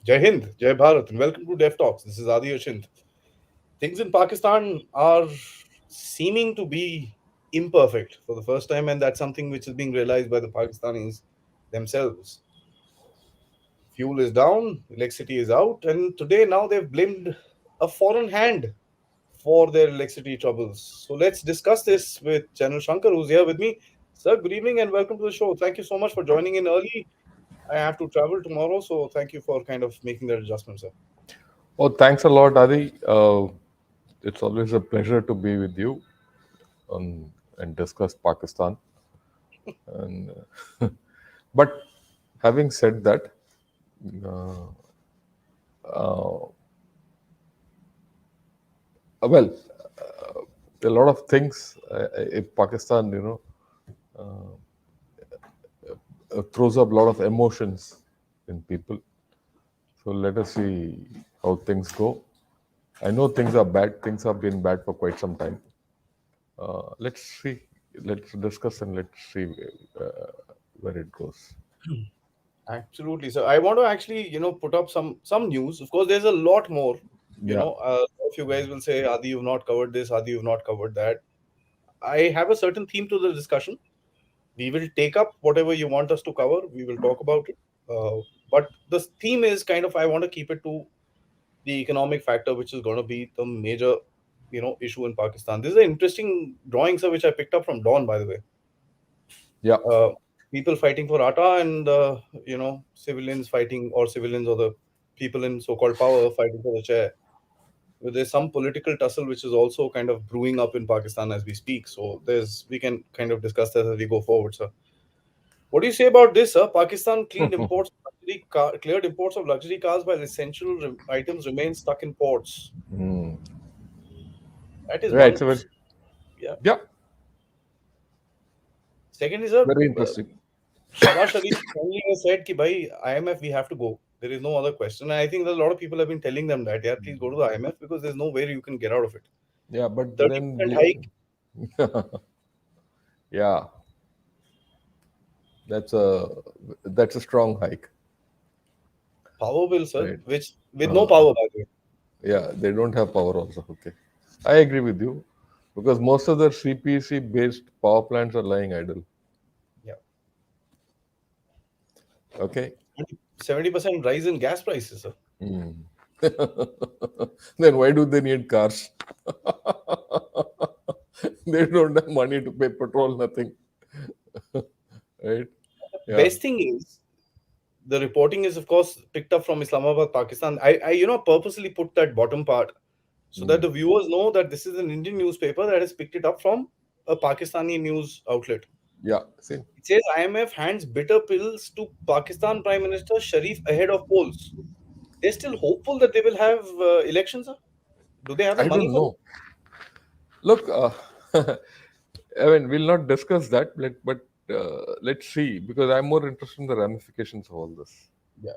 Jai Hind, Jai Bharat, and welcome to Dev Talks. This is Adi Ashint. Things in Pakistan are seeming to be imperfect for the first time, and that's something which is being realized by the Pakistanis themselves. Fuel is down, electricity is out, and today now they've blamed a foreign hand for their electricity troubles. So let's discuss this with General Shankar, who's here with me. Sir, good evening and welcome to the show. Thank you so much for joining in early. I have to travel tomorrow, so thank you for kind of making that adjustment, sir. Oh, thanks a lot, Adi. It's always a pleasure to be with you and discuss Pakistan. And but having said that, uh, uh, well, a lot of things in Pakistan, throws up a lot of emotions in people. So let us see how things go. I know things are bad. Things have been bad for quite some time. Let's see. Let's discuss and let's see uh, where it goes. Absolutely. So I want to actually, put up some news. Of course, there's a lot more. Yeah. If you guys will say, Adi, you've not covered this, Adi, you've not covered that. I have a certain theme to the discussion. We will take up whatever you want us to cover. We will talk about it. But the theme is kind of I want to keep it to the economic factor, which is going to be the major, issue in Pakistan. This is an interesting drawing, sir, which I picked up from Dawn, by the way. Yeah. uh, People fighting for Atta and civilians fighting, or civilians or the people in so-called power fighting for the chair. Well, there's some political tussle which is also kind of brewing up in Pakistan as we speak. So there's we can kind of discuss that as we go forward, sir. What do you say about this, sir? Pakistan cleared imports of luxury cars while essential items remain stuck in ports. Mm. That is Right. one. So, Yeah. yeah, Second is, sir, very interesting. Shahbaz Sharif only has said कि भाई IMF we have to go. There is no other question. And I think that a lot of people have been telling them that, yeah, please go to the IMF because there's no way you can get out of it. Yeah, but then 30% hike, yeah, that's a that's a strong hike, power bill, sir, right? which with no Uh, power, by the way. yeah, they don't have power also. Okay, I agree with you because most of the CPC based power plants are lying idle. Yeah. Okay. 70% rise in gas prices, sir. Mm. Then why do they need cars? They don't have money to pay petrol, nothing, right? Yeah. Best thing is the reporting is of course picked up from Islamabad, Pakistan. I purposely put that bottom part so that Mm. the viewers know that this is an Indian newspaper that has picked it up from a Pakistani news outlet. Yeah. See. It says IMF hands bitter pills to Pakistan Prime Minister Sharif ahead of polls. They're still hopeful that they will have elections, sir? Do they have the I money don't for it? know. Look, I mean, we'll not discuss that, but let's see, because I'm more interested in the ramifications of all this. Yeah.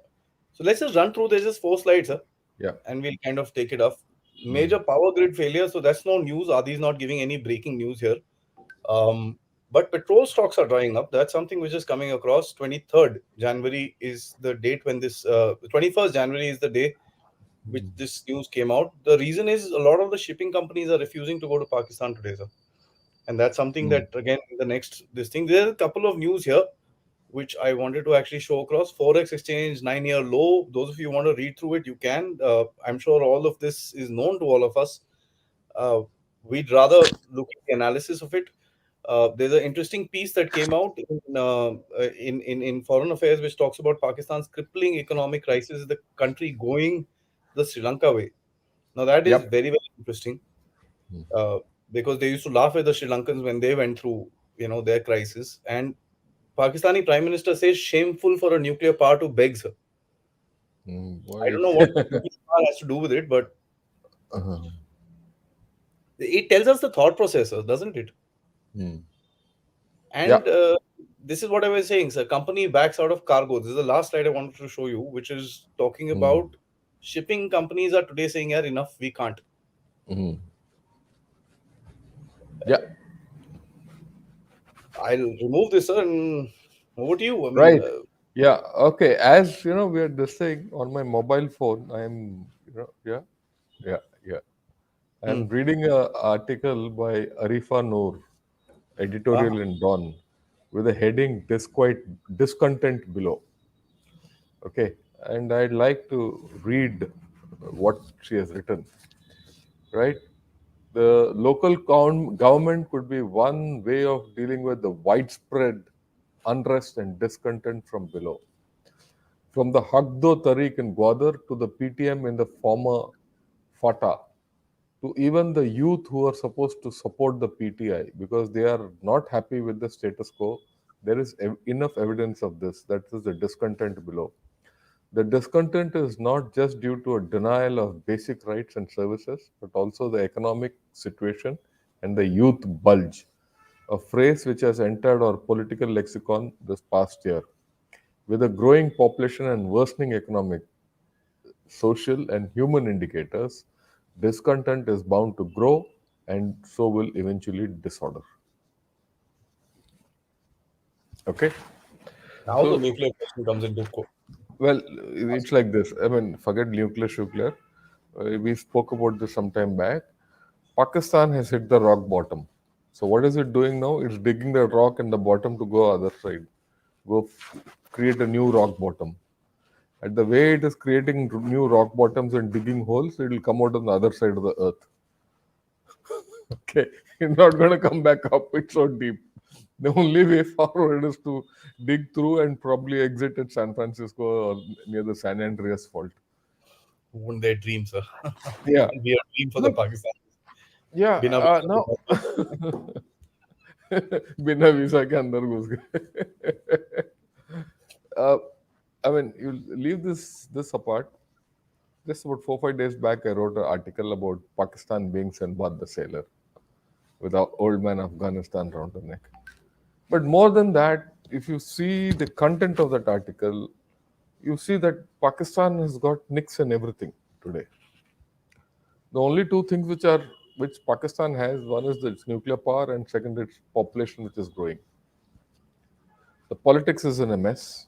So let's just run through. There's just 4 slides, sir, Yeah. and we'll kind of take it off. Mm. Major power grid failure. So that's no news. Adi is not giving any breaking news here. But petrol stocks are drying up. That's something which is coming across. 23rd January is the date when this, 21st January is the day which this news came out. The reason is a lot of the shipping companies are refusing to go to Pakistan today, sir. And that's something Mm. that again in the next this thing. There are a couple of news here which I wanted to actually show across. Forex exchange 9-year low. Those of you who want to read through it, you can. I'm sure all of this is known to all of us. Uh, we'd rather look at the analysis of it. There's an interesting piece that came out in Foreign Affairs, which talks about Pakistan's crippling economic crisis. Is the country going the Sri Lanka way? Now that is Yep. very very interesting uh, because they used to laugh at the Sri Lankans when they went through their crisis. And Pakistani Prime Minister says shameful for a nuclear power to beg, sir. Mm. I Boy. don't know what nuclear power has to do with it, but Uh-huh. it tells us the thought process, sir, doesn't it? Mm. Yeah. And this is what I was saying, sir. Company backs out of cargo. This is the last slide I wanted to show you, which is talking Mm. about shipping companies are today saying, yeah, enough, we can't. Mm. Yeah. I'll remove this, sir, and over to you. I mean, Right. Yeah, okay. As you know, we are this thing on my mobile phone. I'm, yeah, yeah, yeah. I'm Hmm. reading a article by Arifa Noor, Ah, editorial in Dawn, with a heading discontent below. Okay, and I'd like to read what she has written. Right, the local government could be one way of dealing with the widespread unrest and discontent from below. From the Hakdo Tariq in Gwadar to the PTM in the former Fata, to even the youth who are supposed to support the PTI because they are not happy with the status quo, there is enough evidence of this. That is the discontent below. The discontent is not just due to a denial of basic rights and services, but also the economic situation and the youth bulge, a phrase which has entered our political lexicon this past year. With a growing population and worsening economic, social, and human indicators, discontent is bound to grow and so will eventually disorder. Okay? now the So, nuclear question comes into well, it's like this. I mean, forget nuclear. We spoke about this some time back. Pakistan has hit the rock bottom. So what is it doing now? It's digging the rock in the bottom to go other side, create a new rock bottom. At the way it is creating new rock bottoms and digging holes, it will come out on the other side of the earth. Okay, it's not going to come back up. It's so deep. The only way forward is to dig through and probably exit at San Francisco or near the San Andreas Fault. wouldn't their dreams, sir. Yeah. Be a dream for the Look, Pakistan. yeah. Bina Now, बिना visa के अंदर घुस गए. uh, I mean, you leave this apart. Just about 4 5 days back, I wrote an article about Pakistan being Sinbad the sailor with our old man Afghanistan round the neck. But more than that, if you see the content of that article, you see that Pakistan has got nicks and everything today. The only two things which Pakistan has, one is its nuclear power, and second its population, which is growing. The politics is in a mess.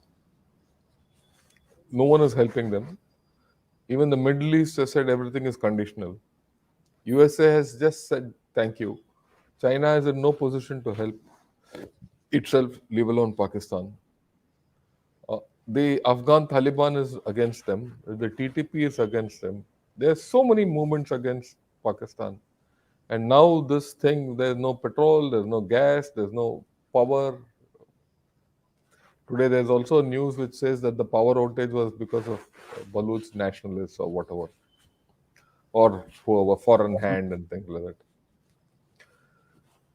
No one is helping them. Even the Middle East has said everything is conditional. USA has just said thank you. China is in no position to help itself, leave alone Pakistan. The Afghan Taliban is against them. The TTP is against them. There's so many movements against Pakistan. And now this thing, there's no petrol, there's no gas, there's no power. Today there's also news which says that the power outage was because of Baluch nationalists or whatever, or who have a foreign hand and things like that.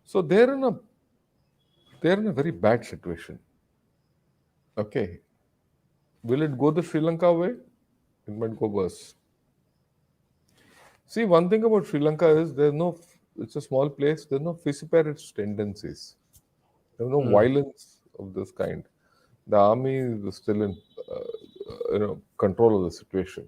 So they're in a very bad situation. Okay. Will it go the Sri Lanka way? It might go worse. See, one thing about Sri Lanka is it's a small place, there's no its tendencies. There's no Hmm. violence of this kind. The army is still in, control of the situation.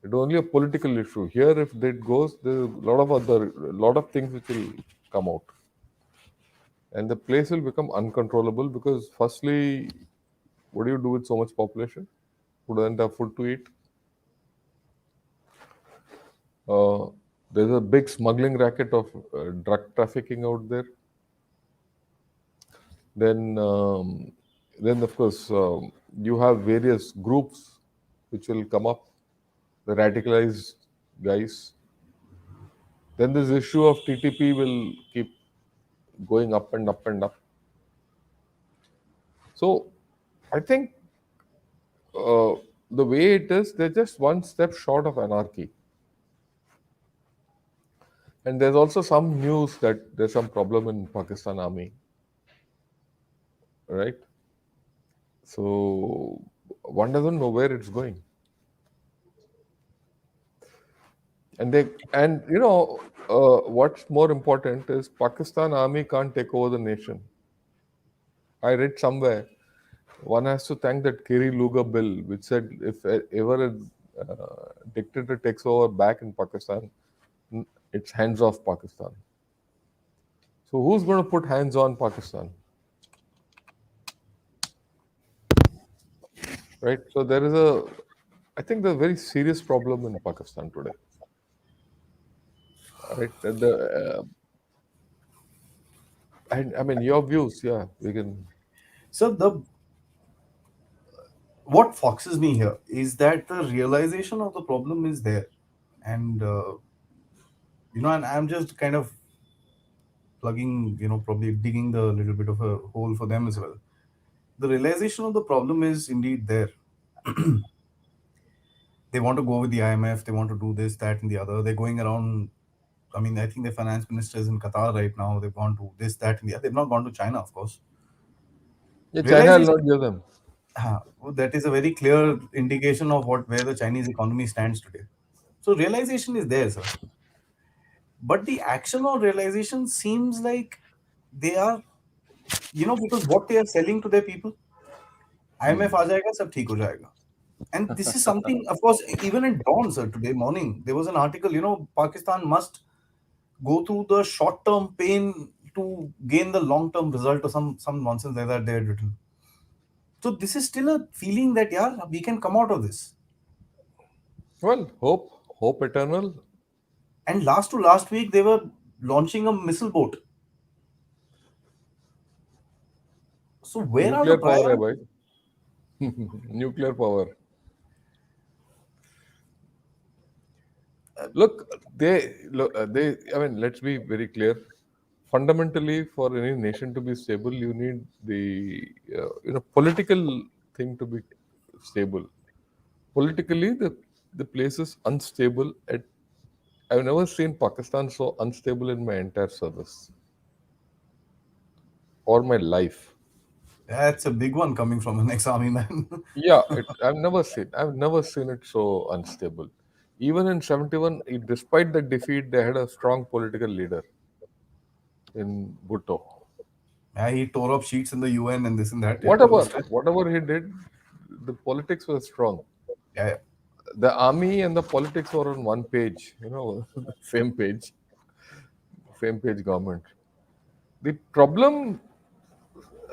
It's only a political issue. Here, if that goes, there's a lot of things which will come out. And the place will become uncontrollable because, firstly, what do you do with so much population who doesn't have food to eat? Uh, there's a big smuggling racket of drug trafficking out there. Then, then of course, you have various groups which will come up, the radicalized guys. Then this issue of TTP will keep going up and up and up. So, I think uh, the way it is, they're just one step short of anarchy. And there's also some news that there's some problem in Pakistan army, right? So one doesn't know where it's going. What's more important is Pakistan army can't take over the nation. I read somewhere one has to thank that Kiri Luga bill, which said if ever a dictator takes over back in Pakistan, it's hands off Pakistan. So who's going to put hands on Pakistan? right? So there is a, I think, there's a very serious problem in Pakistan today, right? And I mean, your views, yeah, we can. So the what foxes me here is that the realization of the problem is there, and and I'm just kind of plugging, probably digging the little bit of a hole for them as well. The realization of the problem is indeed there. They want to go with the IMF, they want to do this, that, and the other. They're going around. I mean, I think the finance minister is in Qatar right now. They've gone to this, that, and the other. They've not gone to China, of course. Yeah, China will Realization, not give them. that is a very clear indication of where the Chinese economy stands today. So realization is there, sir. But the action or realization seems like they are, because what they are selling to their people, IMF Hmm. आ जाएगा सब ठीक हो जाएगा. And this is something, of course, even in Dawn, sir, today morning, there was an article, Pakistan must go through the short term pain to gain the long term result, or some nonsense like that they had written. So this is still a feeling that, yeah, we can come out of this. Well, hope eternal. And last to last week, they were launching a missile boat. So where are the Nuclear power, hai priorities? bhai. Nuclear power. Look, they. I mean, let's be very clear. Fundamentally, for any nation to be stable, you need the political thing to be stable. Politically, the place is unstable. I've never seen Pakistan so unstable in my entire service or my life. That's a big one coming from an ex-army man. Yeah, I've never seen it so unstable. Even in 71, despite the defeat, they had a strong political leader in Bhutto. Yeah, he tore up sheets in the UN and this and that. Yeah, he was Whatever, stressed. whatever he did, the politics was strong. Yeah, yeah. The army and the politics were on one page, same page government. The problem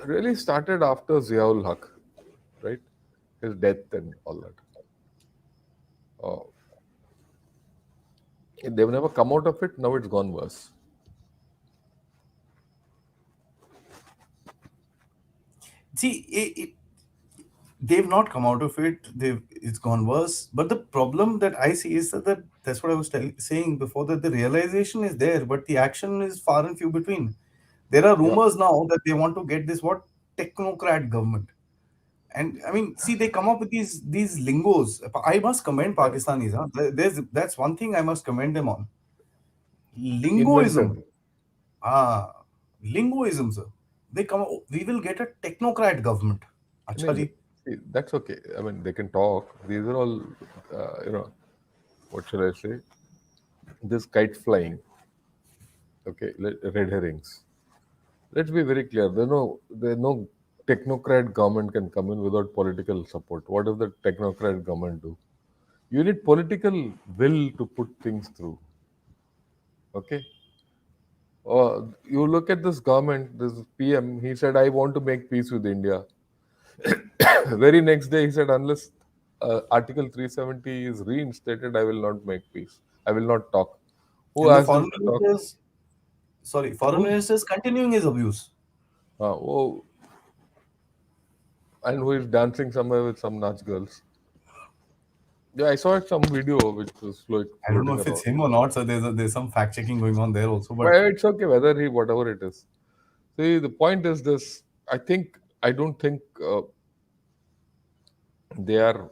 really started after Ziaul Haq, right? His death and all that. Uh, they've never come out of it. Now it's gone worse. See, they've not come out of it. It's gone worse. But the problem that I see is that that's what I was saying before, that the realization is there, but the action is far and few between. There are Yeah. rumors now that they want to get this what technocrat government. And I mean, see, they come up with these lingos. I must commend Yeah. Pakistanis. Huh? That's one thing I must commend them on. Lingoism. Invented. Ah, lingoism, sir. They come. We will get a technocrat government. No, Acha ji. see, that's okay. I mean, they can talk. These are all, what should I say? This kite flying. Okay, red herrings. Let's be very clear. There's no technocrat government can come in without political support. What does the technocrat government do? You need political will to put things through. Okay. You look at this government, this PM. He said, "I want to make peace with India." Very next day, he said, "Unless Article 370 is reinstated, I will not make peace. I will not talk." Who And the asked him foreign to talk? ministers, sorry, foreign Who? ministers continuing his abuse. Oh, and who is dancing somewhere with some Nach girls? Yeah, I saw some video which was I don't know floating if it's around. him or not. So there's some fact checking going on there also. But Well, it's okay whether he whatever it is. See, the point is this. I don't think they are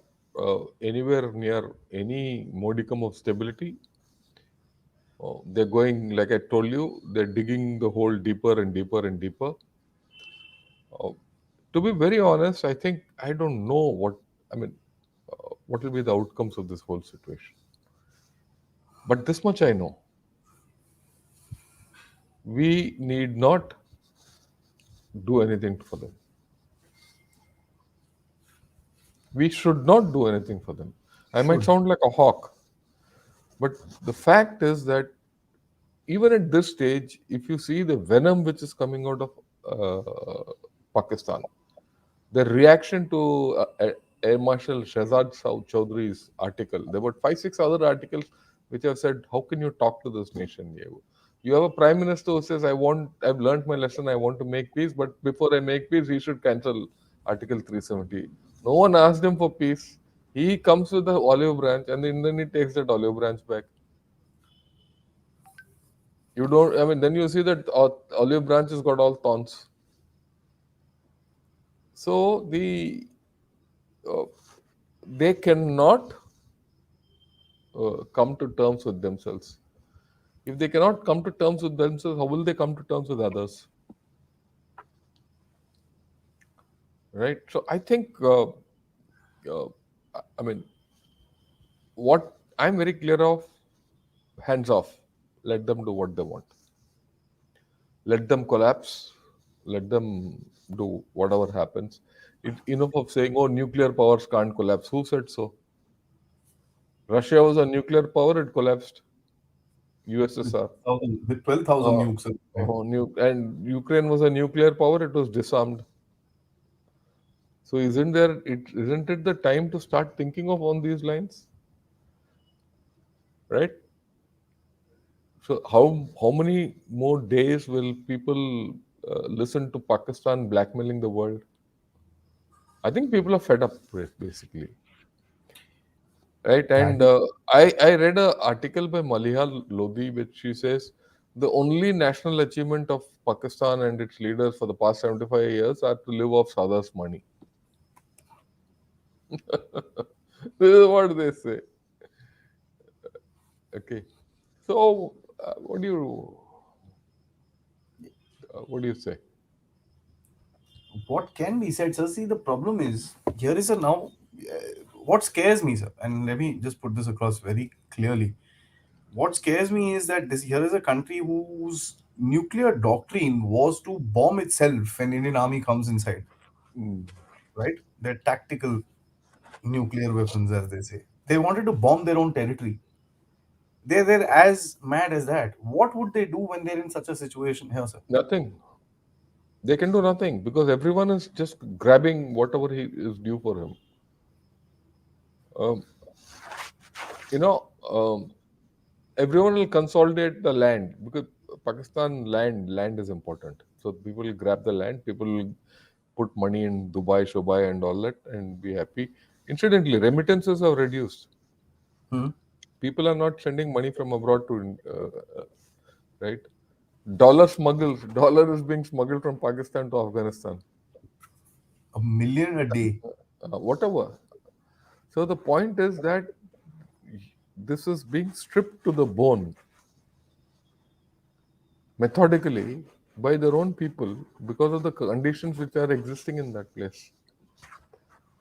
anywhere near any modicum of stability. They're going, like I told you, they're digging the hole deeper and deeper and deeper. Uh, to be very honest, I think I don't know I mean, what will be the outcomes of this whole situation. But this much I know: we need not do anything for them. We should not do anything for them. I might should. sound like a hawk, but the fact is that even at this stage, if you see the venom which is coming out of Pakistan, the reaction to Air Marshal Shehzad Chowdhury's article. There were five, six other articles which have said, how can you talk to this nation? You have a prime minister who says, I've learned my lesson, I want to make peace, but before I make peace, he should cancel Article 370. No one asked him for peace. He comes with the olive branch and then he takes that olive branch back. You don't, I mean, then you see that olive branch has got all thorns. So uh, they cannot come to terms with themselves. If they cannot come to terms with themselves, how will they come to terms with others? Right? So I think, uh, I mean, what I'm very clear of, hands off. Let them do what they want. Let them collapse. Let them do whatever happens. Enough of saying, oh, nuclear powers can't collapse. Who said so? Russia was a nuclear power, it collapsed. With USSR. 12,000 Uh, nukes at the time. and Ukraine was a nuclear power, it was disarmed. So isn't it the time to start thinking of on these lines? Right? So how many more days will people listen to Pakistan blackmailing the world? I think people are fed up with it, basically. Right? That And is I read an article by Maliha Lodi, which she says the only national achievement of Pakistan and its leaders for the past 75 years are to live off Sadr's money. This is what they say. Okay. So, what do you say? what can be said, sir. See, the problem is here is a now. What scares me, sir, and let me just put this across very clearly. What scares me is that this here is a country whose nuclear doctrine was to bomb itself when Indian army comes inside, Mm, right? They're tactical nuclear weapons, as they say. They wanted to bomb their own territory. They're as mad as that. What would they do when they're in such a situation here, sir? nothing. They can do nothing because everyone is just grabbing whatever he is due for him. Um, you know, everyone will consolidate the land because Pakistan land is important. So people will grab the land. People will put money in Dubai, Shobai, and all that, and be happy. Incidentally, remittances have reduced. Hmm? People are not sending money from abroad to right. Dollar is being smuggled from Pakistan to Afghanistan. A million a day. Whatever. So the point is that this is being stripped to the bone methodically by their own people because of the conditions which are existing in that place.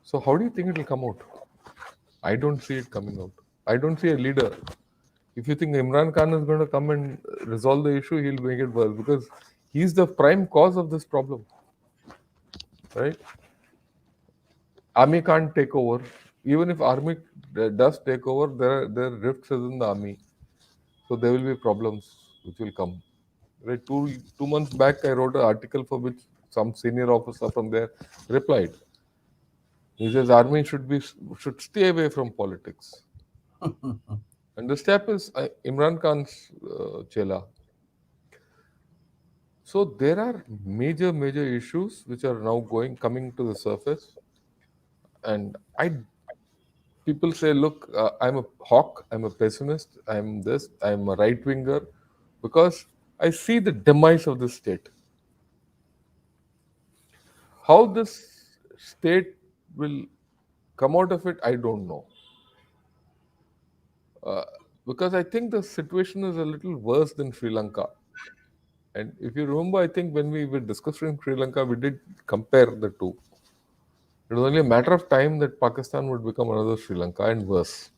So how do you think it will come out? I don't see it coming out. I don't see a leader. If you think Imran Khan is going to come and resolve the issue, he'll make it worse because he's the prime cause of this problem, right? Army can't take over. Even if army does take over, there are rifts within the army, so there will be problems which will come. Right, two months back, I wrote an article for which some senior officer from there replied. He says army should stay away from politics, and the step is Imran Khan's chela. So there are major issues which are now coming to the surface, and I people say, look, I'm a hawk, I'm a pessimist, I'm this, I'm a right winger, because I see the demise of the state. How this state will come out of it, I don't know. Uh, because I think the situation is a little worse than Sri Lanka. And if you remember, I think when we were discussing Sri Lanka, we did compare the two. It was only a matter of time that Pakistan would become another Sri Lanka and worse.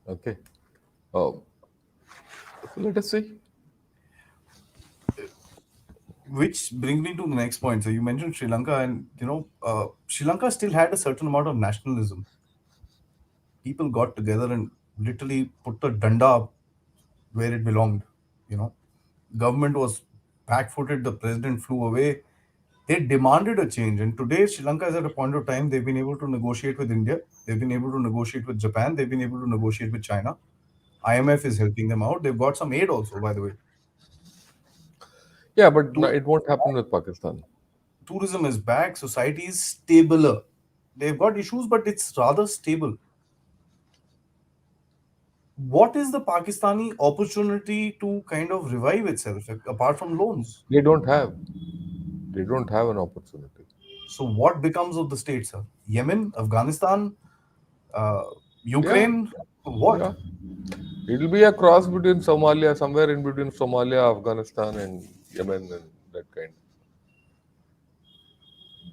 Okay. So let us see. Which brings me to the next point. So you mentioned Sri Lanka, and Sri Lanka still had a certain amount of nationalism. People got together and literally put the danda where it belonged. You know, government was back-footed. The president flew away. They demanded a change. And today, Sri Lanka is at a point of time they've been able to negotiate with India, they've been able to negotiate with Japan, they've been able to negotiate with China. IMF is helping them out. They've got some aid also, by the way. Yeah, but To- it won't happen with Pakistan. Tourism is back, society is stabler. They've got issues, but it's rather stable. What is the Pakistani opportunity to kind of revive itself apart from loans? They don't have. They don't have an opportunity. So, what becomes of the states? Sir? Yemen, Afghanistan, uh, Yeah, Ukraine? What? yeah. It'll be a cross between Somalia, somewhere in between Somalia, Afghanistan, and Yemen, and that kind.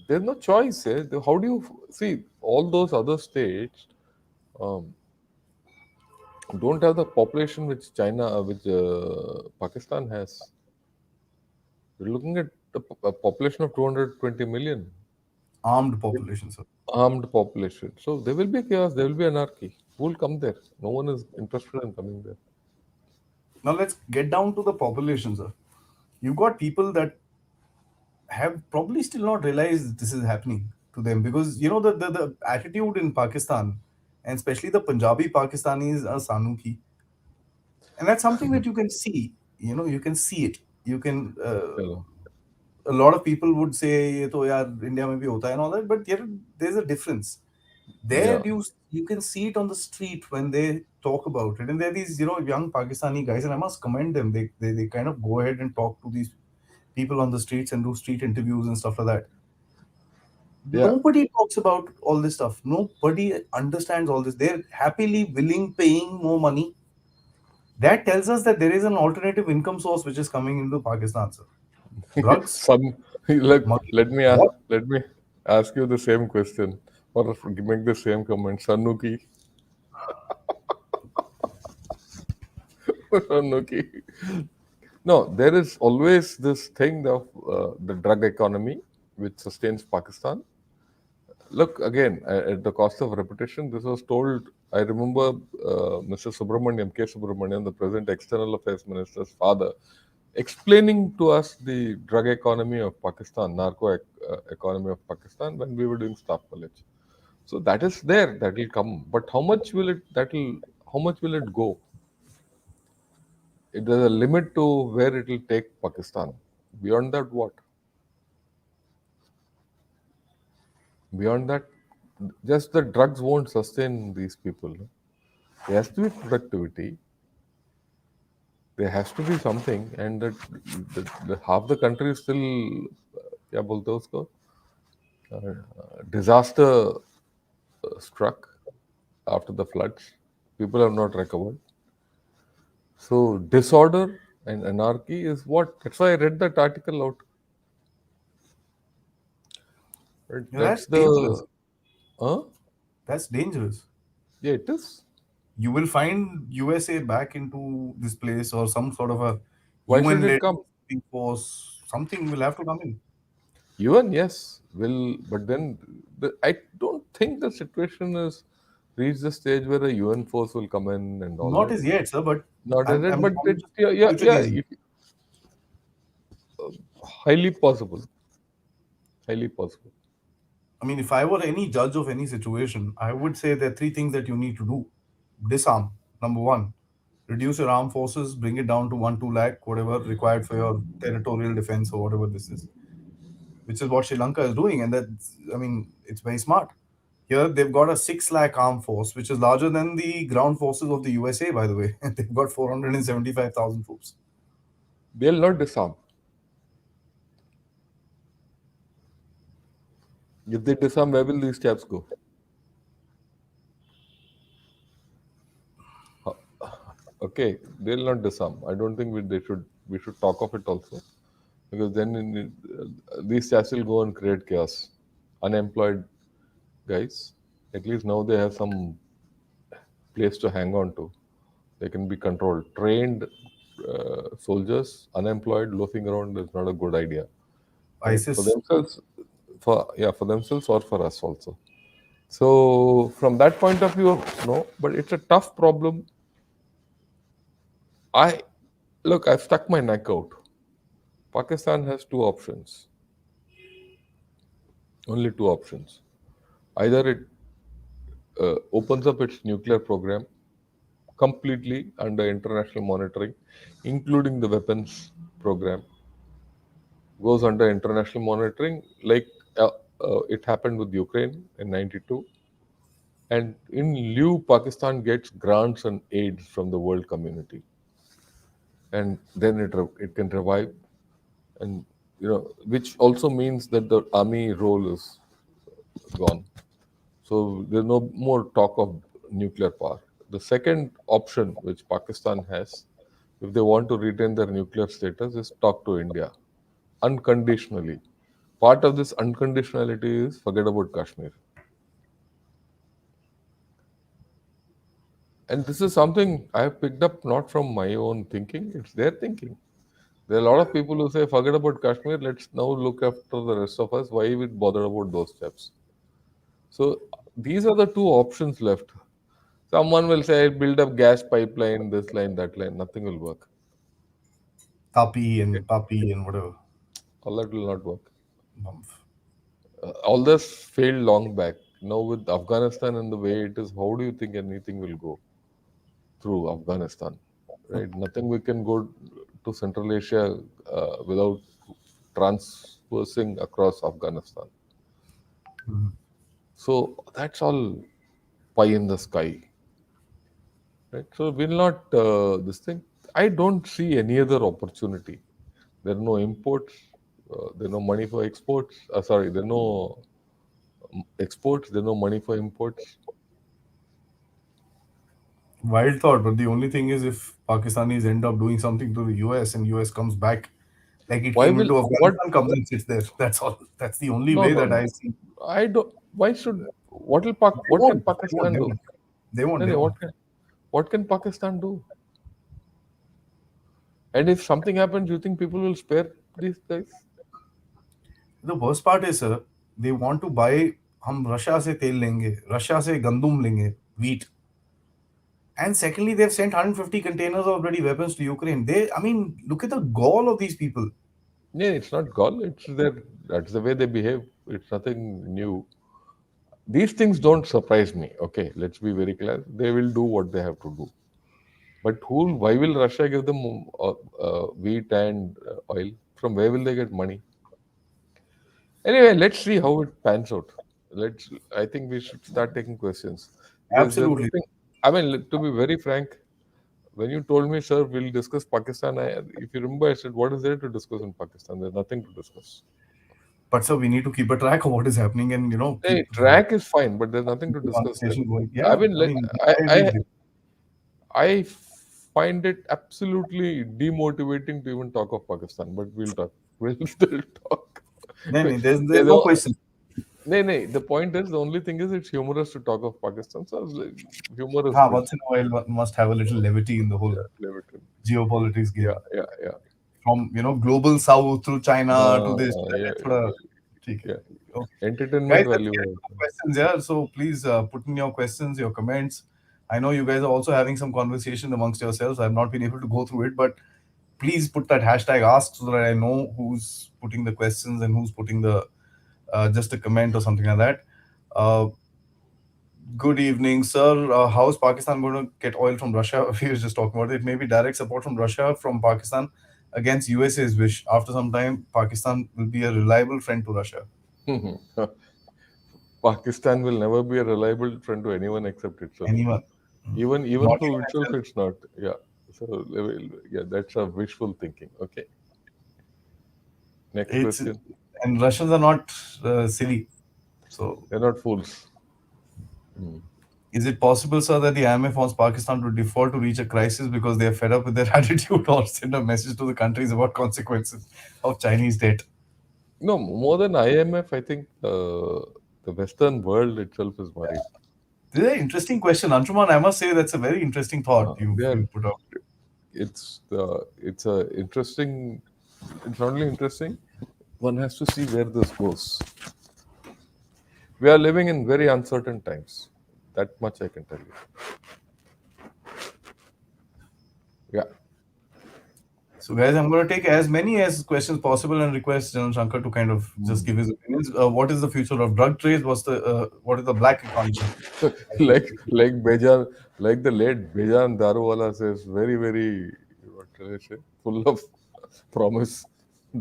There's no choice. Eh? How do you see all those other states um, don't have the population which China, which Pakistan has? We're looking at a population of 220 million, Armed population, sir. armed population. So there will be chaos, there will be anarchy. Who will come there? No one is interested in coming there. Now, let's get down to the population, sir. You've got people that have probably still not realized this is happening to them because the attitude in Pakistan, and especially the Punjabi Pakistanis, are Sanuki, and that's something that you can see. You can see it. You can. Yeah, A lot of people would say, "ये तो यार India में भी होता है," and all that, but there's a difference. There yeah, you can see it on the street when they talk about it, and there are these young Pakistani guys, and I must commend them. They kind of go ahead and talk to these people on the streets and do street interviews and stuff like that. yeah. Nobody talks about all this stuff. Nobody understands all this. They're happily willing paying more money. That tells us that there is an alternative income source which is coming into Pakistan, sir. Drugs, Some let money. let me What? let me ask you the same question or make the same comment. Sanuki, Sanuki. No, there is always this thing of the drug economy which sustains Pakistan. Look again at the cost of repetition. This was told. I remember Mr. Subramaniam, K. Subramaniam, the present External Affairs Minister's father, explaining to us the drug economy of Pakistan, economy of Pakistan when we were doing staff college. So that is there. That will come. But how much will it? That will. How much will it go? There's a limit to where it will take Pakistan. Beyond that, what? Beyond that, just the drugs won't sustain these people. No? There has to be productivity. There has to be something, and the half the country is still, क्या बोलते हैं उसको, disaster struck after the floods. People have not recovered. So disorder and anarchy is what. That's why I read that article out. Right? That's That's dangerous. the. Huh? That's dangerous. Yeah, it is. You will find USA back into this place or some sort of a Why should UN it led come? force. Something will have to come in. UN, yes, will, but then I don't think the situation has reached the stage where a UN force will come in and all Not that. as yet, sir, but Not as it, but I'm it, just yeah, yeah, yeah, future. highly possible, highly possible. I mean, if I were any judge of any situation, I would say there are three things that you need to do. Disarm, number one. Reduce your armed forces, bring it down to 1-2 lakh, whatever required for your territorial defense or whatever this is, which is what Sri Lanka is doing. And that's, I mean, it's very smart. Here they've got a 6 lakh armed force, which is larger than the ground forces of the USA, by the way. They've got 475,000 troops. They'll not disarm. If they disarm, where will these chaps go? Okay, they'll not disarm. I don't think they should. We should talk of it also, because then these chaps will go and create chaos. Unemployed guys, at least now they have some place to hang on to. They can be controlled. Trained soldiers, unemployed, loafing around is not a good idea, right? For ISIS. themselves, for themselves or for us also. So from that point of view, no, but it's a tough problem. I look, I've stuck my neck out. Pakistan has two options. Only two options. Either it opens up its nuclear program completely under international monitoring, including the weapons program, goes under international monitoring, like it happened with Ukraine in '92. And in lieu, Pakistan gets grants and aids from the world community, and then it can revive, and which also means that the army role is gone. So there's no more talk of nuclear power. The second option which Pakistan has, if they want to retain their nuclear status, is talk to India unconditionally. Part of this unconditionality is forget about Kashmir. And this is something I have picked up not from my own thinking, it's their thinking. There are a lot of people who say, forget about Kashmir, let's now look after the rest of us. Why we bother about those steps? So these are the two options left. Someone will say, build up gas pipeline, this line, that line. Nothing will work. Tapi Okay. and Papi and whatever. All that will not work. Humph. All this failed long back. Now with Afghanistan and the way it is, how do you think anything will go through Afghanistan? Right? Nothing we can go to Central Asia without transversing across Afghanistan. Mhm. So that's all pie in the sky. Right? So will not this thing. I don't see any other opportunity. There are no imports. There are no money for exports. Sorry, there are no exports. There are no money for imports. Wild thought, but the only thing is if Pakistanis end up doing something to the US and US comes back like it Why came will into what? Afghanistan, comes and sits there. That's all. That's the only No, way no, that I no. see. I don't. Why should? They What can won't. They won't. Pakistan They do? won't. They won't. No, They no, won't. what can Pakistan do? And if something happens, you think people will spare these guys? The worst part is, sir, they want to buy. हम Russia से तेल लेंगे, Russia से गंदुम लेंगे, wheat. And secondly, they've sent 150 containers of bloody weapons to Ukraine. I mean, look at the gall of these people. Yeah, it's not gall. It's their. That's the way they behave. It's nothing new. These things don't surprise me. Okay, let's be very clear. They will do what they have to do. But who? Why will Russia give them wheat and oil? From where will they get money? Anyway, let's see how it pans out. Let's. I think we should start taking questions because there's Absolutely. nothing. I mean, to be very frank, when you told me, sir, we'll discuss Pakistan, if you remember, I said, what is there to discuss in Pakistan? There's nothing to discuss. But so we need to keep a track of what is happening and Hey, keep track is fine, but there's nothing keep to the discuss there. conversation going. I Yeah, mean, I mean, I, I agree I, with you. I find it absolutely demotivating to even talk of Pakistan, but we'll talk. We'll still talk. No, no, They there's no don't- question. the point is, the only thing is, it's humorous to talk of Pakistan. So, humor is good. Once in a while, one must have a little levity in the whole Yeah, leave it. geopolitics Yeah, game. yeah, yeah. From global south through China to this to Yeah, that. थोड़ा ठीक है. yeah. Okay. Entertainment Guys, let's value. get into the questions. Yeah, so please put in your questions, your comments. I know you guys are also having some conversation amongst yourselves. I've not been able to go through it, but please put that hashtag ask so that I know who's putting the questions and who's putting the just a comment or something like that. Uh, Good evening, sir. How is Pakistan going to get oil from Russia? We were just talking about it. Maybe direct support from Russia from Pakistan against USA's wish. After some time, Pakistan will be a reliable friend to Russia. Pakistan will never be a reliable friend to anyone except itself. Anyone? Even Not for even itself, itself. it's not. Yeah. So yeah, that's a wishful thinking. Okay. Next It's question. and Russians are not silly. So, They're not fools. Hmm. is it possible, sir, that the IMF wants Pakistan to default to reach a crisis because they are fed up with their attitude, or send a message to the countries about consequences of Chinese debt? No, more than IMF, I think the Western world itself is worried. This is an interesting question, Anshuman. I must say that's a very interesting thought They are. you've put out. It's a interesting. It's not only interesting. One has to see where this goes. We are living in very uncertain times. That much I can tell you. Yeah. So, guys, I'm going to take as many as questions possible and request General Shankar to kind of just Hmm. give his opinions. What is the future of drug trade? What is the black economy? like Bejan, like the late Bejan Daruwala says, very, what shall I say, full of promise,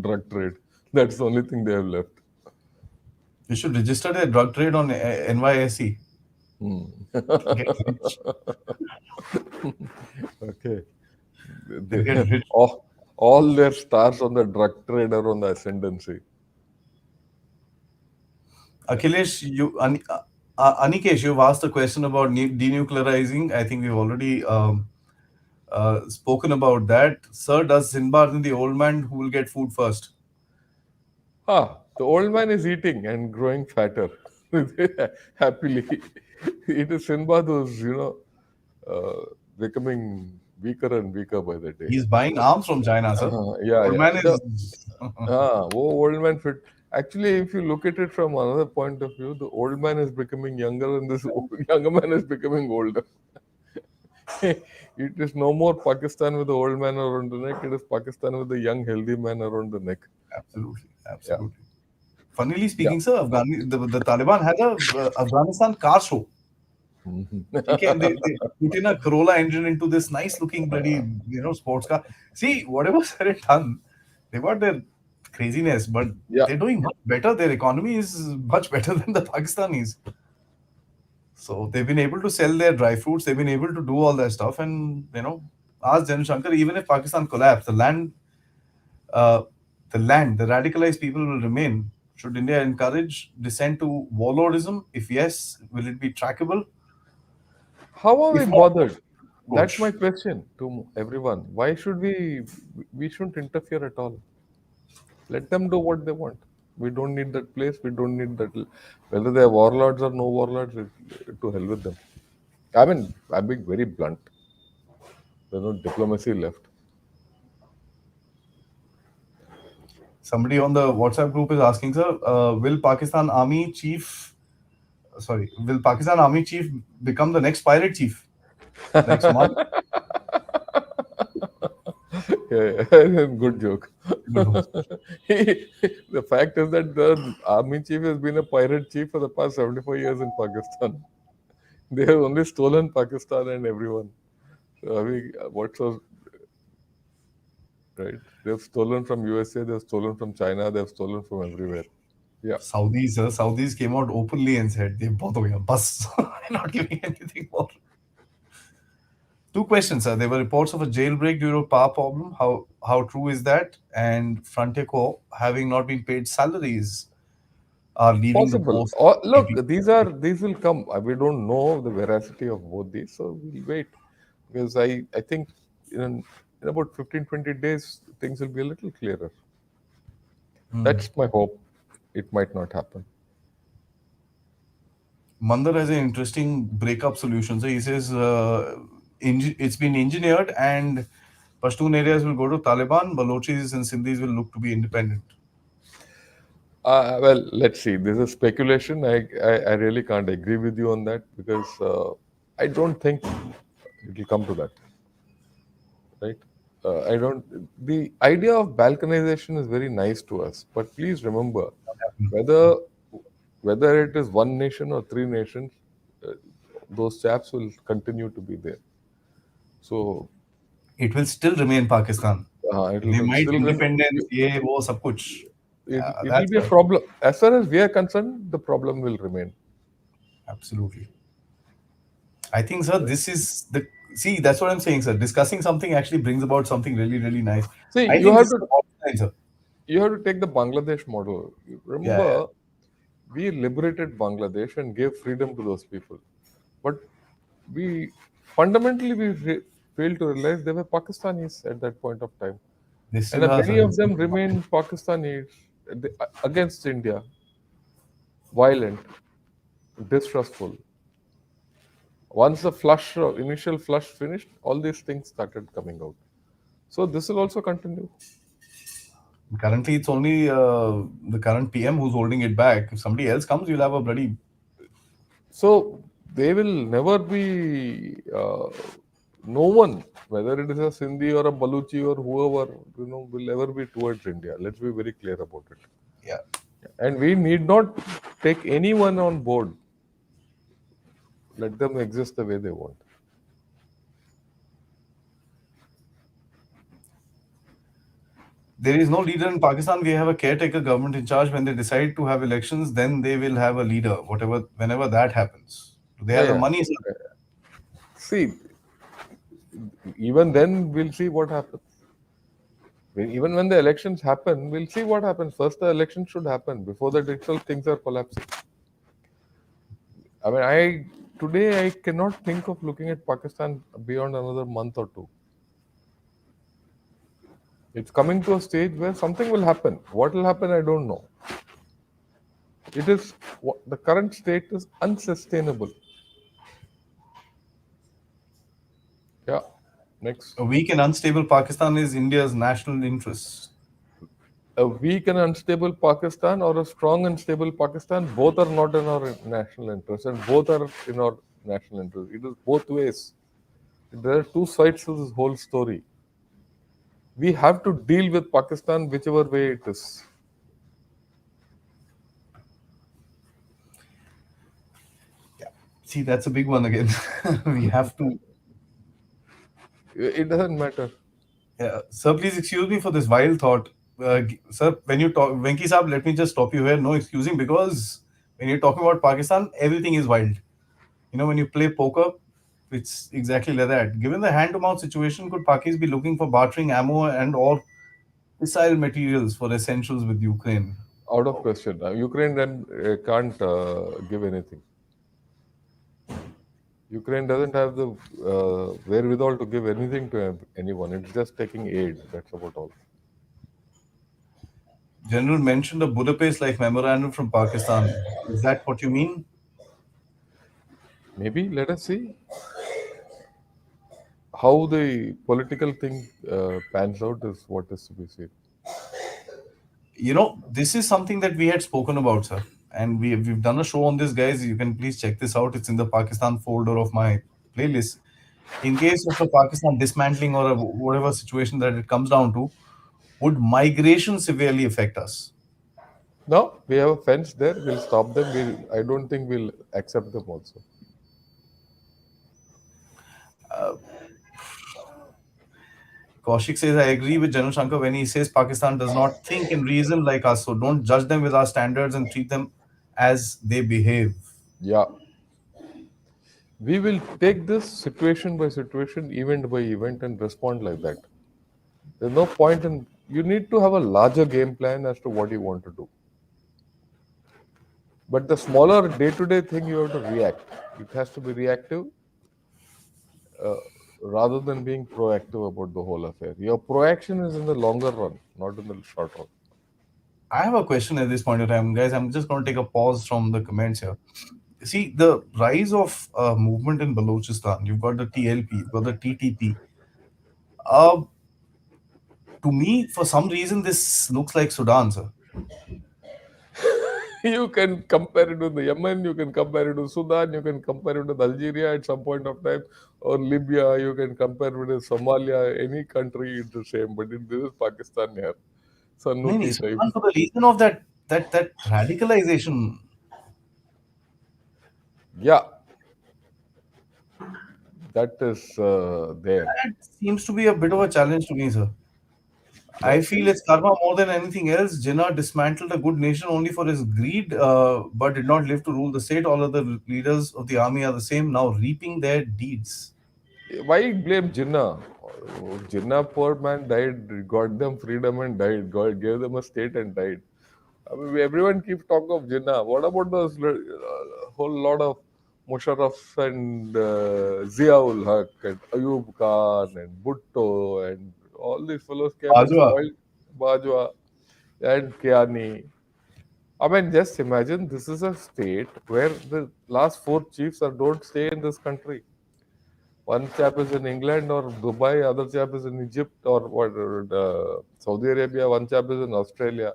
drug trade. That's the only thing they have left. You should register their drug trade on NYSE. Hmm. Get rich. Okay. They'll They, get rich. all their stars on the drug trade are on the ascendancy. Akhilesh, Anikesh, you've asked a question about denuclearizing. I think we've already spoken about that. Sir, does Sinbad in the old man who will get food first? The old man is eating and growing fatter happily. It is Sinbad who's, becoming weaker and weaker by the day. He's buying arms from China, sir. Yeah, Old yeah. man is. Old man fit. Actually, if you look at it from another point of view, the old man is becoming younger and this younger man is becoming older. It is no more Pakistan with the old man around the neck. It is Pakistan with the young, healthy man around the neck. Absolutely, Yeah. absolutely. Funnily Yeah. speaking, sir, the Taliban had a Afghanistan car show. Mhm. Okay, and they put in a Corolla engine into this nice looking bloody sports car. See, whatever said and done, they got their craziness, but Yeah. they're doing much better. Their economy is much better than the Pakistanis. So they've been able to sell their dry fruits. They've been able to do all that stuff, and ask Jan Shankar. Even if Pakistan collapsed, uh, the radicalized people will remain. Should India encourage descent to warlordism? If yes, will it be trackable? How are we If not, bothered? That's my approach. question to everyone. Why should we shouldn't interfere at all? Let them do what they want. We don't need that place. We don't need that. Whether they are warlords or no warlords, to hell with them. I mean, I'm being very blunt. There's no diplomacy left. Somebody on the WhatsApp group is asking, sir, will Pakistan Army chief become the next pirate chief next month? Yeah, good joke. Good one. The fact is that the army chief has been a pirate chief for the past 75 years in Pakistan. They have only stolen Pakistan and everyone. So, I mean, what's so right? They've stolen from USA, they've stolen from China, they've stolen from everywhere. Yeah. Saudis came out openly and said, "They both हो गया, bus." Not giving anything more. Two questions, sir. There were reports of a jailbreak due to a power problem. How true is that? And Fronteco, having not been paid salaries, are leaving the Possible. post. Look, these will come. We don't know the veracity of both these, so we'll wait. Because I think in about 15-20 days things will be a little clearer. Hmm. That's my hope. It might not happen. Mandar has an interesting breakup solution. So he says it's been engineered and Pashtun areas will go to Taliban, Balochis and Sindhis will look to be independent. Well, let's see. This is speculation. I really can't agree with you on that because I don't think it will come to that. Right? I don't. The idea of balkanization is very nice to us, but please remember, whether whether it is one nation or three nations, uh, those chaps will continue to be there. So It will still remain Pakistan. it They will might still remain. independence, ye, wo, sab kuch. It will That's be a problem. As far as we are concerned, the problem will remain. absolutely. I think, sir, this is the see. That's what I'm saying, sir. Discussing something actually brings about something really, really nice. See, I think this is the bottom line, sir. you have to take the Bangladesh model. Yeah, yeah. Remember, we liberated Bangladesh and gave freedom to those people, but we fundamentally failed to realize they were Pakistanis at that point of time, They and still are, many sir. They of still them remain Pakistanis against India, violent, distrustful. Once the initial flush finished, all these things started coming out. So this will also continue. currently, it's only the current PM who's holding it back. If somebody else comes, you'll have a bloody So they will never be No one, whether it is a Sindhi or a Baluchi or whoever, will ever be towards India. Let's be very clear about it. Yeah. And we need not take anyone on board. Let them exist the way they want. There is no leader in Pakistan. We have a caretaker government in charge. When they decide to have elections, then they will have a leader, whatever, whenever that happens. Do they Yeah, have the yeah. money, sir? See, even then we'll see what happens. Even when the elections happen, we'll see what happens. First, the election should happen. Before that itself, things are collapsing. I mean, I today I cannot think of looking at Pakistan beyond another month or two. It's coming to a stage where something will happen. What will happen, I don't know. It is the current state is unsustainable. Yeah. Next. A weak and unstable Pakistan is India's national interest. A weak and unstable Pakistan or a strong and stable Pakistan, both are not in our national interest, and both are in our national interest. It is both ways. There are two sides to this whole story. We have to deal with Pakistan whichever way it is. Yeah. See, that's a big one again. We have to. It doesn't matter. Yeah. Sir, please excuse me for this wild thought. Sir, when you talk, Venki Saab, let me just stop you here. No excusing, because when you're talking about Pakistan, everything is wild. When you play poker, it's exactly like that. Given the hand-to-mouth situation, could Pakis be looking for bartering ammo and or missile materials for essentials with Ukraine? Out of question. Ukraine then can't give anything. Ukraine doesn't have the wherewithal to give anything to anyone. It's just taking aid. That's about all. General mentioned a Budapest-like memorandum from Pakistan. Is that what you mean? Maybe let us see how the political thing pans out is what is to be seen. This is something that we had spoken about, sir, and we've done a show on this, guys. You can please check this out. It's in the Pakistan folder of my playlist. In case of a Pakistan dismantling or whatever situation that it comes down to, would migration severely affect us? No, we have a fence there. We'll stop them. I don't think we'll accept them also. Kaushik says, I agree with General Shankar when he says Pakistan does not think and reason like us, so don't judge them with our standards and treat them as they behave. Yeah, we will take this situation by situation, event by event, and respond like that. There's no point in. You need to have a larger game plan as to what you want to do. But the smaller day-to-day thing, you have to react. It has to be reactive rather than being proactive about the whole affair. Your proaction is in the longer run, not in the short run. I have a question at this point in time, guys. I'm just going to take a pause from the comments here. See, the rise of movement in Balochistan, you've got the TLP, you've got the TTP. Uh, to me, for some reason, this looks like Sudan, sir. You can compare it with the Yemen, you can compare it with Sudan, you can compare it with Algeria at some point of time, or Libya, you can compare it with Somalia, any country is the same, but this is Pakistan here. No, no, Sanuti type. Sudan for the reason of that radicalization. Yeah, that is there. That seems to be a bit of a challenge to me, sir. I Let's feel see. it's karma more than anything else. Jinnah dismantled a good nation only for his greed, but did not live to rule the state. All other leaders of the army are the same, now reaping their deeds. Why blame Jinnah? Jinnah, poor man, died, got them freedom and died. God gave them a state and died. I mean, everyone keeps talking of Jinnah. What about those whole lot of Musharraf and Ziaul Haq and Ayub Khan and Bhutto and all these fellows came and Bajwa. spoiled Bajwa and Kiani. I mean, just imagine this is a state where the last four chiefs don't stay in this country. One chap is in England or Dubai, other chap is in Egypt or what, Saudi Arabia, one chap is in Australia,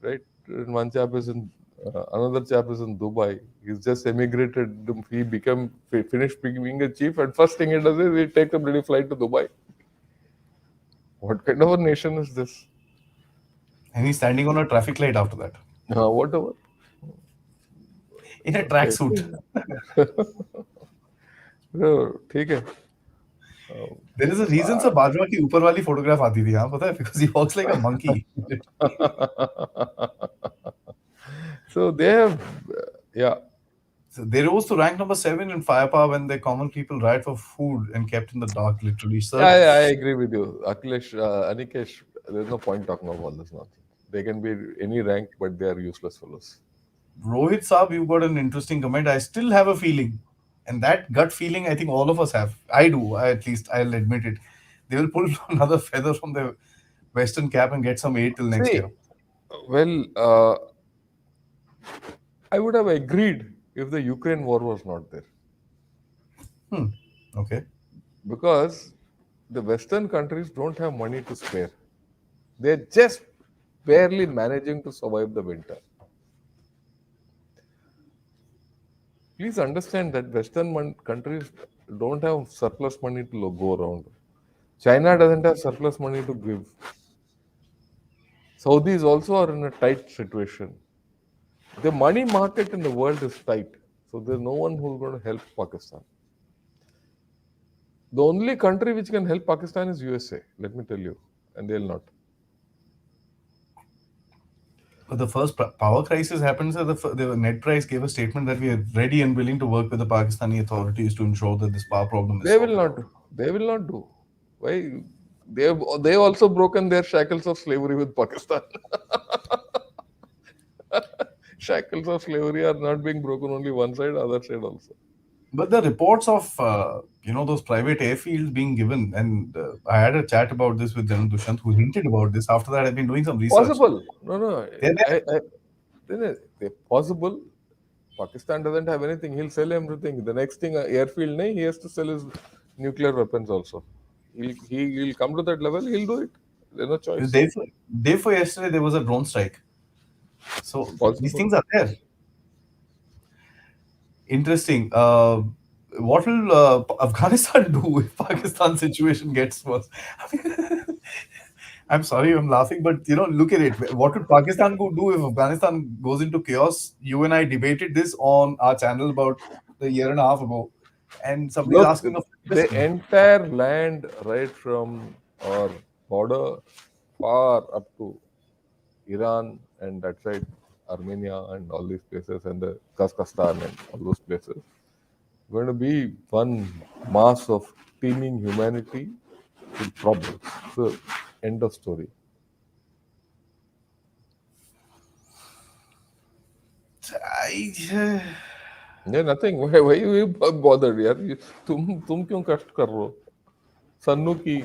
right? And one chap is in Another chap is in Dubai. He's just emigrated. He became finished being a chief, and first thing he does is he takes a bloody flight to Dubai. What kind of a nation is this? And he's standing on a traffic light after that Whatever. in a Okay. tracksuit. ठीक है. There is a reason sir Bajwa की ऊपर वाली photograph आती थी हाँ पता है because he walks like a monkey. So they have, yeah. So they rose to rank number 7 in firepower when the common people riot for food and kept in the dark, literally. Sir, I agree with you. Akhilesh, Anikesh, there's no point talking about all this nonsense. They can be any rank, but they are useless fellows. Rohit Saab, you got an interesting comment. I still have a feeling, and that gut feeling, I think all of us have. I do, at least I'll admit it. They will pull another feather from the Western cap and get some aid till next year. See, well, I would have agreed if the Ukraine war was not there. Hmm. Okay. Because the Western countries don't have money to spare. They're just barely managing to survive the winter. Please understand that Western countries don't have surplus money to go around. China doesn't have surplus money to give. Saudis also are in a tight situation. The money market in the world is tight. So there's no one who's going to help Pakistan. The only country which can help Pakistan is USA, let me tell you. And they'll not. But the first power crisis happened, so the Net Price gave a statement that we are ready and willing to work with the Pakistani authorities to ensure that this power problem is They will solved. not do. They will not do. Why? They also broken their shackles of slavery with Pakistan. Shackles of slavery are not being broken only one side, other side also. But the reports of those private airfields being given, and I had a chat about this with General Dushant, who hinted about this. After that, I've been doing some research. Possible. No, no. They're there. They possible. Pakistan doesn't have anything. He'll sell everything. The next thing, airfield, nahi, he has to sell his nuclear weapons also. He'll come to that level. He'll do it. There's no The choice. day for yesterday, there was a drone strike. So these Possible. things are there. Interesting. What will Afghanistan do if Pakistan situation gets worse? I'm sorry, I'm laughing, but look at it. What would Pakistan go do if Afghanistan goes into chaos? You and I debated this on our channel about a year and a half ago, and somebody's Look, asking a the question. entire land right from our border far up to Iran and that side, Armenia and all these places, and the Kazakhstan and all those places, going to be one mass of teeming humanity with problems. So, end of story. I, Yeah, nothing. Why you bothered, यार? तुम क्यों कष्ट कर रहे हो? सन्नू की.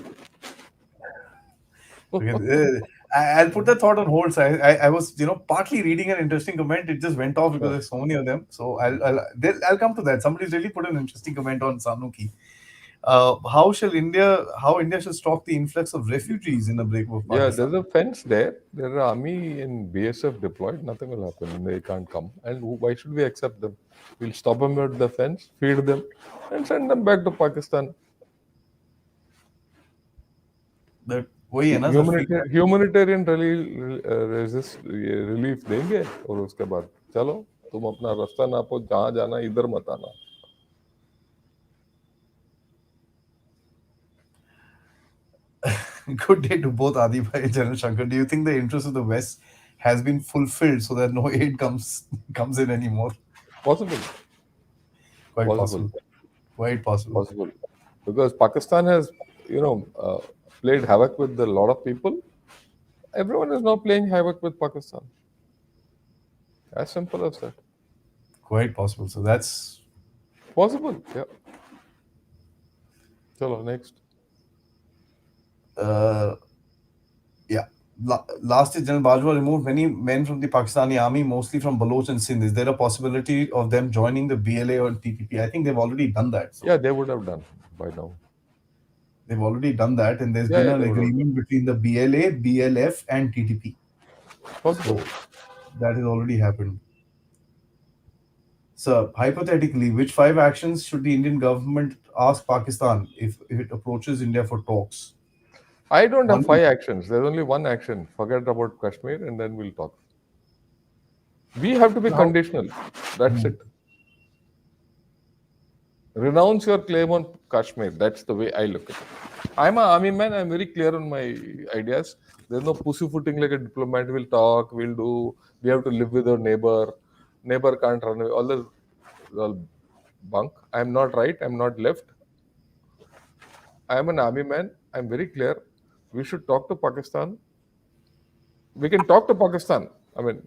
okay, I'll put that thought on hold. So I was partly reading an interesting comment. It just went off because Yeah, there's so many of them. So I'll come to that. Somebody's really put an interesting comment on Sanuki. How India should stop the influx of refugees in the break of yeah. Pakistan? There's a fence there. There are army and BSF deployed. Nothing will happen. They can't come. And why should we accept them? We'll stop them at the fence, feed them, and send them back to Pakistan. That वही है ना sir feedback. Humanitarian relief देंगे और उसके बाद चलो तुम अपना रास्ता नापो जहाँ जाना इधर मत आना. Good day to both Adi Bhai and General Shankar. Do you think the interest of the West has been fulfilled so that no aid comes in anymore? Possible, Quite possible, possible. Quite possible. possible, because Pakistan has played havoc with a lot of people. Everyone is now playing havoc with Pakistan. As simple as that. Quite possible. So that's Possible, yeah. Chalo, next. uh, yeah. Last year, General Bajwa removed many men from the Pakistani army, mostly from Baloch and Sindh. Is there a possibility of them joining the BLA or TTP? I think they've already done that. So Yeah, they would have done by now. they've already done that, and there's Yeah, been yeah, an they would have done. agreement between the BLA, BLF, and TTP. Possible. So that has already happened. So hypothetically, which five actions should the Indian government ask Pakistan if it approaches India for talks? I don't have One, five actions. There's only one action. Forget about Kashmir, and then we'll talk. We have to be how? conditional. That's Hmm. it. Renounce your claim on Kashmir. That's the way I look at it. I'm a army man. I'm very clear on my ideas. There's no pussyfooting like a diplomat. We'll talk. We'll do. We have to live with our neighbor. Neighbor can't run away. All bunk. I'm not right. I'm not left. I'm an army man. I'm very clear. We should talk to Pakistan. We can talk to Pakistan. I mean,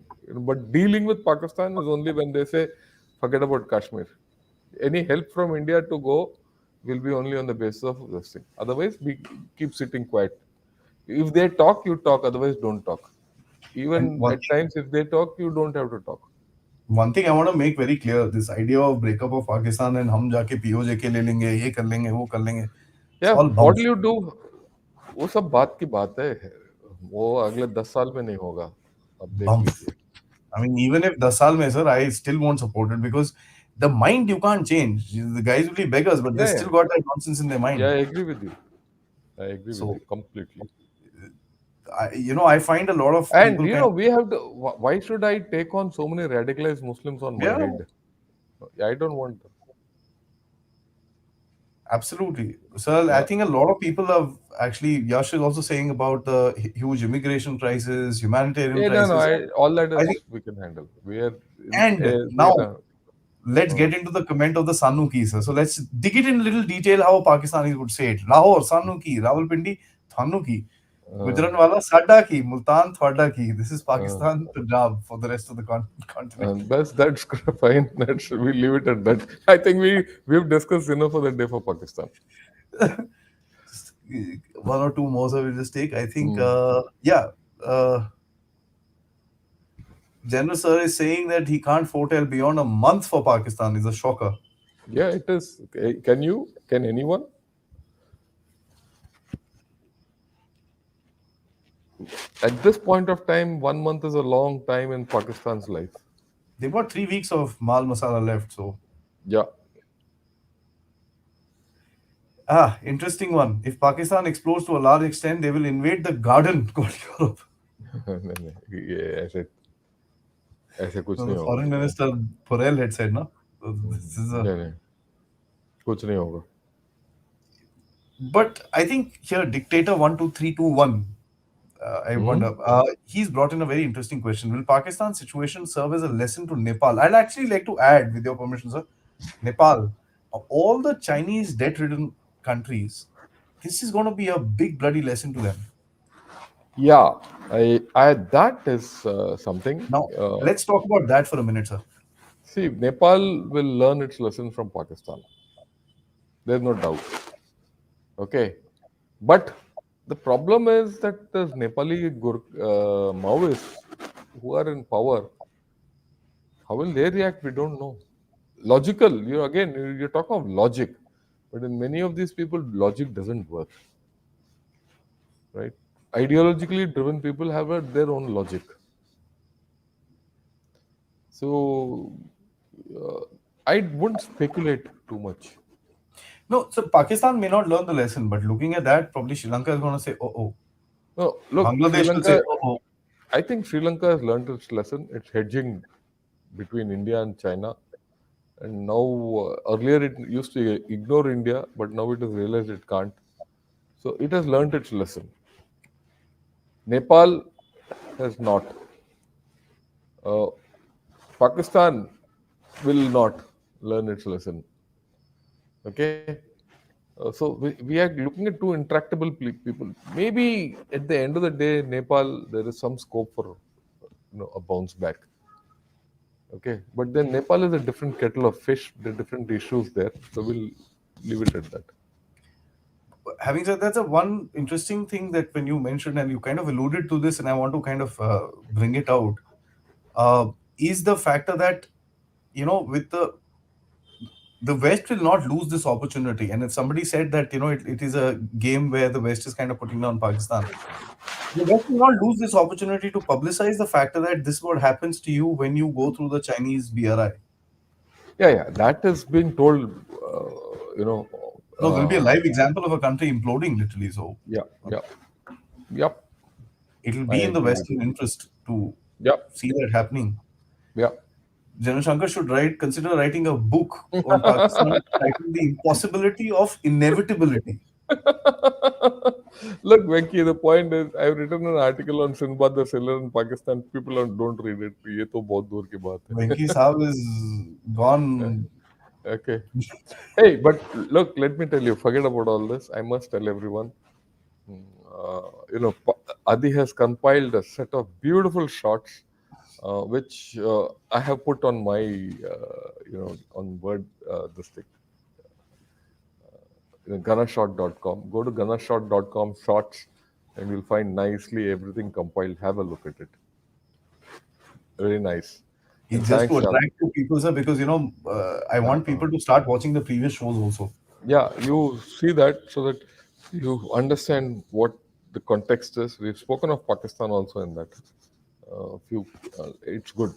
but dealing with Pakistan is only when they say, forget about Kashmir. Any help from India to go will be only on the basis of this thing. Otherwise, we keep sitting quiet. If they talk, you talk. Otherwise, don't talk. And Even at times, if they talk, you don't have to talk. one thing I want to make very clear: this idea of breakup of Pakistan and हम जाके POJ के ले लेंगे, ये कर लेंगे, वो कर लेंगे. It's या all what bunk. You do, वो सब बात की बात है. वो अगले 10 साल में नहीं होगा. अब देख Bunk. लीजिए. I mean, even if 10 साल में sir, I still won't support it because the mind you can't change. The guys will be beggars, but they Yeah, still got that nonsense in their yeah, mind. I agree with you. I agree with you So, completely. I find a lot of And people kind of, we have to. Why should I take on so many radicalized Muslims on my yeah, head? I don't want them. absolutely. So, I Yeah, think a lot of people have actually, Yash is also saying about the huge immigration crisis, humanitarian yeah, no, no. crisis. All that I think, is we can handle. We are in. and You now know, let's uh, get into the comment of the Sanuki, sir. So, let's dig it in little detail how Pakistanis would say it. Lahore, Sanuki, Rawalpindi, Thanuki. uh, Gujranwala, Sadda ki, Multan, Thwada ki. This is uh, Pakistan, Punjab for the rest of the continent. that's fine. That's we leave it at that. I think we've discussed enough for the day for Pakistan. Just, one or two more I will just take. I think, Mm. yeah, General Sir is saying that he can't foretell beyond a month for Pakistan is a shocker. Yeah, it is. Can you? Can anyone? At this point of time, 1 month is a long time in Pakistan's life. They've got 3 weeks of Mal Masala left. So, Yeah. interesting one. If Pakistan explodes to a large extent, they will invade the garden called Europe. नहीं, नहीं, ये ऐसे ऐसे कुछ So नहीं the होगा. foreign minister Porel had said, no? So this is a. नहीं नहीं, कुछ नहीं होगा. But I think here, dictator 12321. I Hmm? wonder. He's brought in a very interesting question. Will Pakistan's situation serve as a lesson to Nepal? I'd actually like to add, with your permission, sir, Nepal, of all the Chinese debt-ridden countries, this is going to be a big bloody lesson to them. Yeah, I that is something. Now, let's talk about that for a minute, sir. See, Nepal will learn its lesson from Pakistan. There's no doubt. Okay, but the problem is that the Nepali Maoists who are in power, how will they react? We don't know. Logical, you're talking of logic, but in many of these people, logic doesn't work, right? Ideologically driven people have their own logic. So uh, I wouldn't speculate too much. No, so Pakistan may not learn the lesson, but looking at that, probably Sri Lanka is going to say, oh, oh. No, look, Sri Bangladesh will say, Lanka. oh, oh. I think Sri Lanka has learned its lesson. It's hedging between India and China, and now earlier it used to ignore India, but now it has realized it can't. So it has learned its lesson. Nepal has not. Uh, Pakistan will not learn its lesson. Okay. So we are looking at two intractable people. Maybe at the end of the day, Nepal there is some scope for a bounce back. Okay, but then Nepal is a different kettle of fish. There are different issues there, so we'll leave it at that. Having said that's a one interesting thing that when you mentioned and you kind of alluded to this, and I want to kind of bring it out, uh, is the factor that with the West will not lose this opportunity. And if somebody said that it is a game where the West is kind of putting down Pakistan, the West will not lose this opportunity to publicize the factor that this is what happens to you when you go through the Chinese BRI. Yeah. That is being told. You know. No, there'll be a Uh, live example of a country imploding literally. So yeah. Yeah. Yep. it'll I be in the agree with you. Western interest to Yep. see that happening. Yeah. General Shankar should consider writing a book on Pakistan titled "The Impossibility of Inevitability." Look, Venki, the point is, I've written an article on Sinbad the Sailor in Pakistan. People don't read it. ये तो बहुत दूर की बात है. Venki Saab is gone. Okay. Hey, but look, let me tell you, forget about all this. I must tell everyone, Adi has compiled a set of beautiful shots, which I have put on my, on Word, this thing, gunnershot.com. Go to gunnershot.com shots, and you'll find nicely everything compiled. Have a look at it. Very nice. It's And just to thanks, Jan. attract to people, sir, because I want people to start watching the previous shows also. Yeah, you see that so that you understand what the context is. We've spoken of Pakistan also in that. Few, it's good.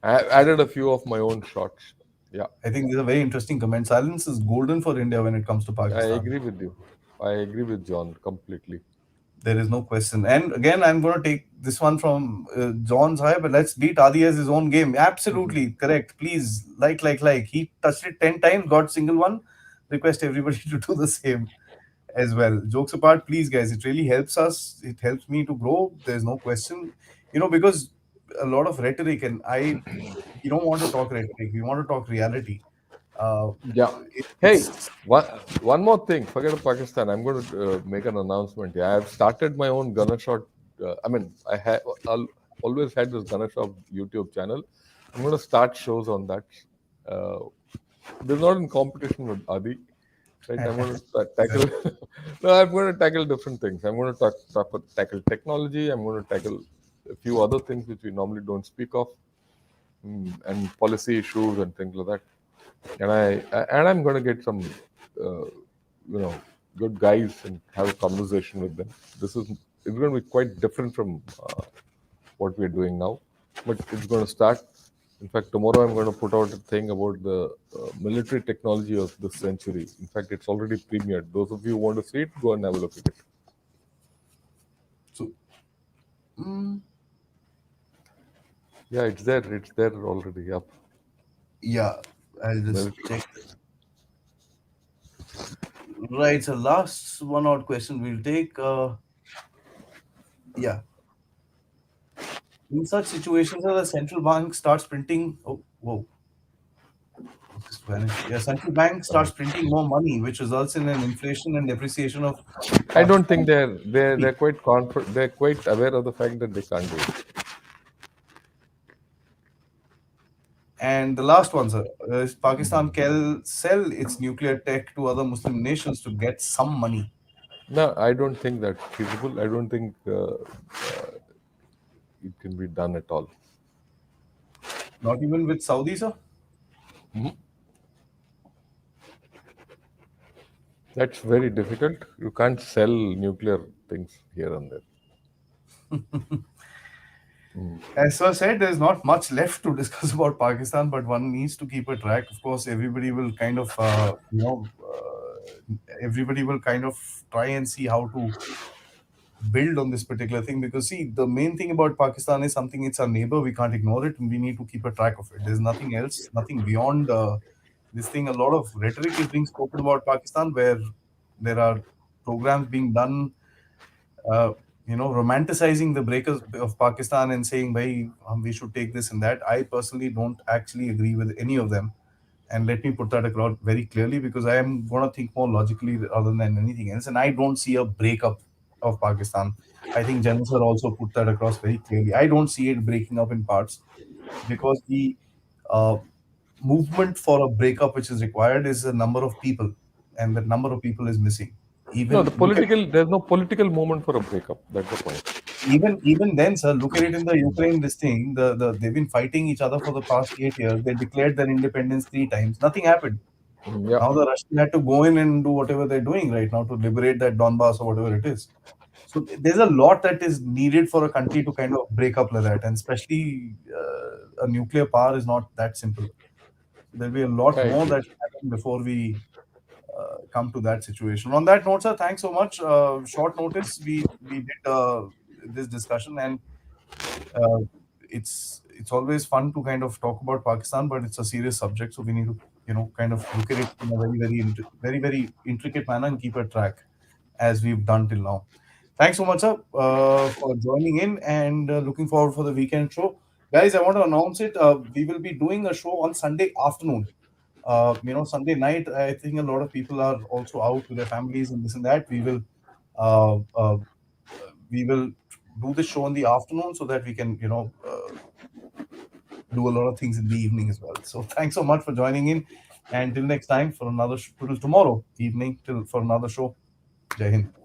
I added a few of my own shots. Yeah, I think there's a very interesting comment. Silence is golden for India when it comes to I Pakistan. agree with you. I agree with John completely. There is no question. And again, I'm going to take this one from John's high, but let's beat Adi as his own game. Absolutely correct. Please, like. He touched it 10 times, got single one. Request everybody to do the same as well. Jokes apart, please, guys, it really helps us. It helps me to grow. There's no question. Because a lot of rhetoric, and we don't want to talk rhetoric. We want to talk reality. Uh, Yeah. Hey, it's one more thing. Forget of Pakistan. I'm going to make an announcement. Yeah, I've started my own gunner shot. I mean, I have always had this gunner shot YouTube channel. I'm going to start shows on that. Uh, they're not in competition with Adi, right? I'm going to tackle. No, I'm going to tackle different things. I'm going to tackle technology. I'm going to tackle a few other things which we normally don't speak of, and policy issues and things like that. And I'm going to get some, uh, good guys and have a conversation with them. It's going to be quite different from what we're doing now, but it's going to start. In fact, tomorrow I'm going to put out a thing about the military technology of this century. In fact, it's already premiered. Those of you who want to see it, go and have a look at it. so. mm, Yeah, it's there. It's there already. Up. yeah, I'll just Military. check. Right, so last one odd question we'll take. Yeah, in such situations, the central bank starts printing. Oh, whoa, it just vanished. Yeah, central bank starts printing more money, which results in an inflation and depreciation of I don't think Pakistan. they're quite they're quite aware of the fact that they can't do it. And the last one, sir, is Pakistan can sell its nuclear tech to other Muslim nations to get some money. No, I don't think that's feasible. I don't think it can be done at all. Not even with Saudi, sir. That's very difficult. You can't sell nuclear things here and there. As sir said, there's not much left to discuss about Pakistan, but one needs to keep a track. Of course, everybody will kind of, everybody will kind of try and see how to build on this particular thing because, see, the main thing about Pakistan is something, it's our neighbor, we can't ignore it, and we need to keep a track of it. There's nothing else, nothing beyond this thing. A lot of rhetoric is being spoken about Pakistan where there are programs being done romanticizing the breakers of Pakistan and saying, "Bhai, we should take this and that." I personally don't actually agree with any of them, and let me put that across very clearly because I am going to think more logically rather than anything else, and I don't see a breakup of Pakistan. I think General Sir also put that across very clearly. I don't see it breaking up in parts because the uh, movement for a breakup which is required is a number of people, and that number of people is missing. No, Even look at there's no political movement for a breakup. That's the point. even then, sir, look at it in the Ukraine. This thing, they've been fighting each other for the past 8 years. They declared their independence three times. Nothing happened. Yeah. Now the Russians had to go in and do whatever they're doing right now to liberate that Donbass or whatever it is. So there's a lot that is needed for a country to kind of break up like that, and especially a nuclear power is not that simple. There'll be a lot Yeah, it more will. that should happen before we come to that situation. On that note, sir, thanks so much. Short notice, we did this discussion, and uh, it's always fun to kind of talk about Pakistan, but it's a serious subject, so we need to kind of look at it in a very intricate manner and keep a track as we've done till now. Thanks so much, sir, for joining in, and looking forward for the weekend show. Guys, I want to announce it. We will be doing a show on Sunday afternoon. Sunday night, I think a lot of people are also out with their families and this and that. Uh, uh, we will do the show in the afternoon so that we can, do a lot of things in the evening as well. So thanks so much for joining in, and till next time for another till tomorrow evening till for another show. Jai Hind.